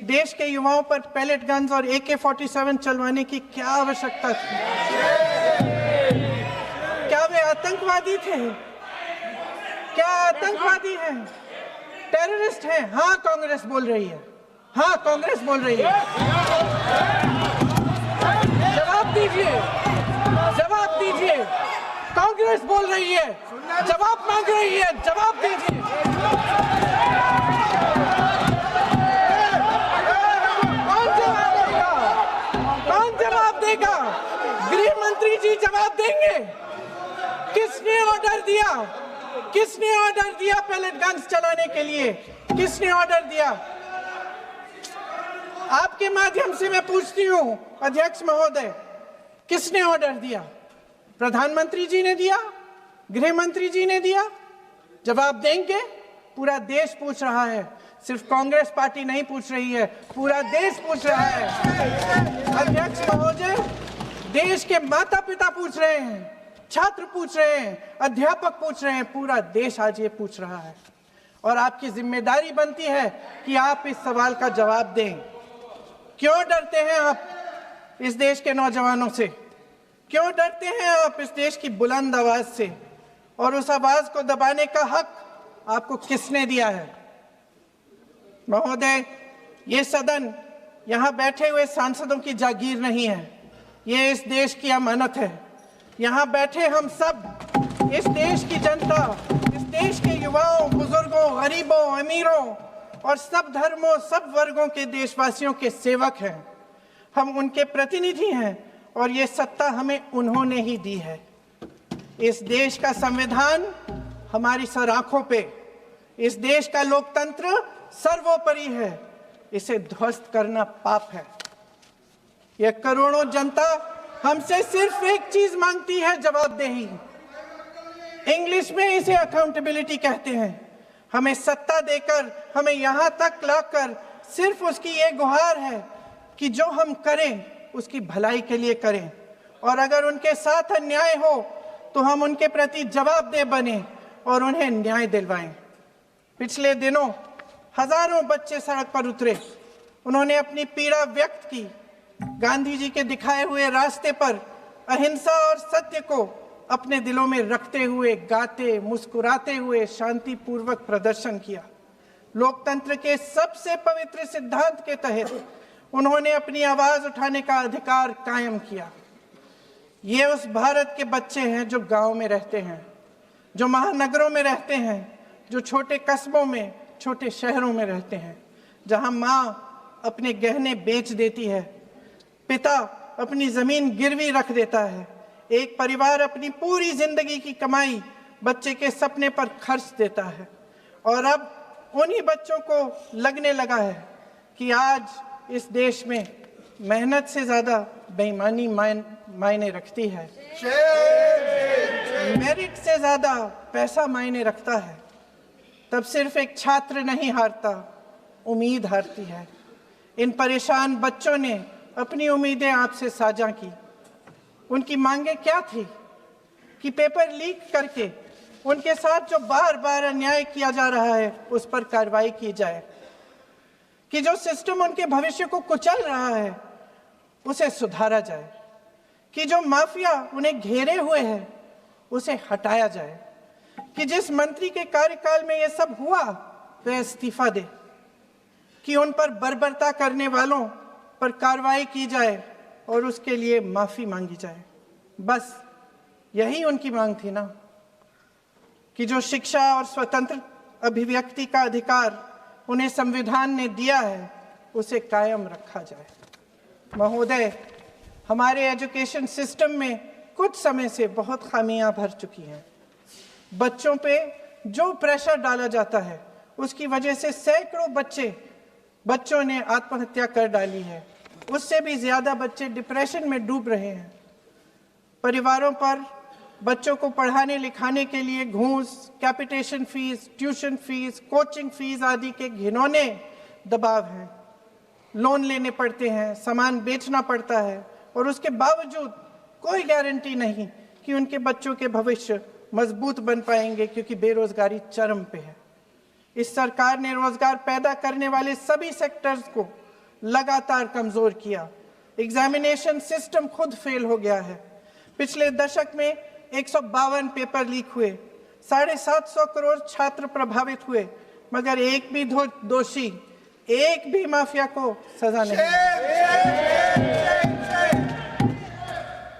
देश के युवाओं पर पैलेट गन्स और AK-47 चलवाने की क्या आवश्यकता थी? क्या वे आतंकवादी थे? क्या आतंकवादी हैं? टेररिस्ट हैं? हाँ, कांग्रेस बोल रही है। हाँ, कांग्रेस बोल रही है। जवाब दीजिए, जवाब दीजिए। कांग्रेस बोल रही है, जवाब मांग रही है, जवाब दीजिए। कौन जवाब देगा? कौन जवाब देगा? गृह मंत्री जी जवाब देंगे। किसने ऑर्डर दिया? किसने ऑर्डर दिया पैलेट गन्स चलाने के लिए? किसने ऑर्डर दिया? आपके माध्यम से मैं पूछती हूं अध्यक्ष महोदय, किसने ऑर्डर दिया? प्रधानमंत्री जी ने दिया? गृह मंत्री जी ने दिया? जवाब देंगे? पूरा देश पूछ रहा है, सिर्फ कांग्रेस पार्टी नहीं पूछ रही है, पूरा देश पूछ रहा है। अध्यक्ष महोदय, देश के माता पिता पूछ रहे हैं, छात्र पूछ रहे हैं, अध्यापक पूछ रहे हैं, पूरा देश आज ये पूछ रहा है। और आपकी जिम्मेदारी बनती है कि आप इस सवाल का जवाब दें। क्यों डरते हैं आप इस देश के नौजवानों से? क्यों डरते हैं आप इस देश की बुलंद आवाज से? और उस आवाज को दबाने का हक आपको किसने दिया है? महोदय, ये सदन यहाँ बैठे हुए सांसदों की जागीर नहीं है, ये इस देश की अमानत है। यहाँ बैठे हम सब इस देश की जनता, इस देश के युवाओं, बुजुर्गों, गरीबों, अमीरों और सब धर्मों, सब वर्गों के देशवासियों के सेवक हैं। हम उनके प्रतिनिधि हैं और ये सत्ता हमें उन्होंने ही दी है। इस देश का संविधान हमारी सर आंखों पे, इस देश का लोकतंत्र सर्वोपरि है, इसे ध्वस्त करना पाप है। यह करोड़ों जनता हमसे सिर्फ एक चीज मांगती है, जवाबदेही। इंग्लिश में इसे अकाउंटेबिलिटी कहते हैं। हमें सत्ता देकर, हमें यहां तक लाकर सिर्फ उसकी ये गुहार है कि जो हम करें उसकी भलाई के लिए करें, और अगर उनके साथ अन्याय हो तो हम उनके प्रति जवाबदेह बने और उन्हें न्याय दिलवाएं। पिछले दिनों हजारों बच्चे सड़क पर उतरे, उन्होंने अपनी पीड़ा व्यक्त की। गांधी जी के दिखाए हुए रास्ते पर अहिंसा और सत्य को अपने दिलों में रखते हुए, गाते, मुस्कुराते हुए शांतिपूर्वक प्रदर्शन किया। लोकतंत्र के सबसे पवित्र सिद्धांत के तहत उन्होंने अपनी आवाज उठाने का अधिकार कायम किया। ये उस भारत के बच्चे हैं जो गांव में रहते हैं, जो महानगरों में रहते हैं, जो छोटे कस्बों में, छोटे शहरों में रहते हैं, जहां माँ अपने गहने बेच देती है, पिता अपनी जमीन गिरवी रख देता है, एक परिवार अपनी पूरी जिंदगी की कमाई बच्चे के सपने पर खर्च देता है। और अब उन्हीं बच्चों को लगने लगा है कि आज इस देश में मेहनत से ज्यादा बेईमानी मायने रखती है, मेरिट से ज्यादा पैसा मायने रखता है। तब सिर्फ एक छात्र नहीं हारता, उम्मीद हारती है। इन परेशान बच्चों ने अपनी उम्मीदें आपसे साझा की। उनकी मांगे क्या थी? कि पेपर लीक करके उनके साथ जो बार बार अन्याय किया जा रहा है उस पर कार्रवाई की जाए, कि जो सिस्टम उनके भविष्य को कुचल रहा है उसे सुधारा जाए, कि जो माफिया उन्हें घेरे हुए है उसे हटाया जाए, कि जिस मंत्री के कार्यकाल में ये सब हुआ वह इस्तीफा दे, कि उन पर बर्बरता करने वालों पर कार्रवाई की जाए और उसके लिए माफी मांगी जाए। बस यही उनकी मांग थी ना, कि जो शिक्षा और स्वतंत्र अभिव्यक्ति का अधिकार उन्हें संविधान ने दिया है उसे कायम रखा जाए। महोदय, हमारे एजुकेशन सिस्टम में कुछ समय से बहुत खामियां भर चुकी हैं। बच्चों पे जो प्रेशर डाला जाता है उसकी वजह से सैकड़ों बच्चों ने आत्महत्या कर डाली है। उससे भी ज्यादा बच्चे डिप्रेशन में डूब रहे हैं। परिवारों पर बच्चों को पढ़ाने लिखाने के लिए घूस, capitation fees, tuition fees, coaching fees आदि के घिनौने दबाव हैं। लोन लेने पड़ते हैं, सामान बेचना पड़ता है और उसके बावजूद कोई गारंटी नहीं कि उनके बच्चों के भविष्य मजबूत बन पाएंगे, क्योंकि बेरोजगारी चरम पे है। इस सरकार ने रोजगार पैदा करने वाले सभी सेक्टर्स को लगातार कमजोर किया। एग्जामिनेशन सिस्टम खुद फेल हो गया है। पिछले दशक में 152 पेपर लीक हुए, 750 करोड़ छात्र प्रभावित हुए, मगर एक भी दोषी, एक भी माफिया को सजा नहीं।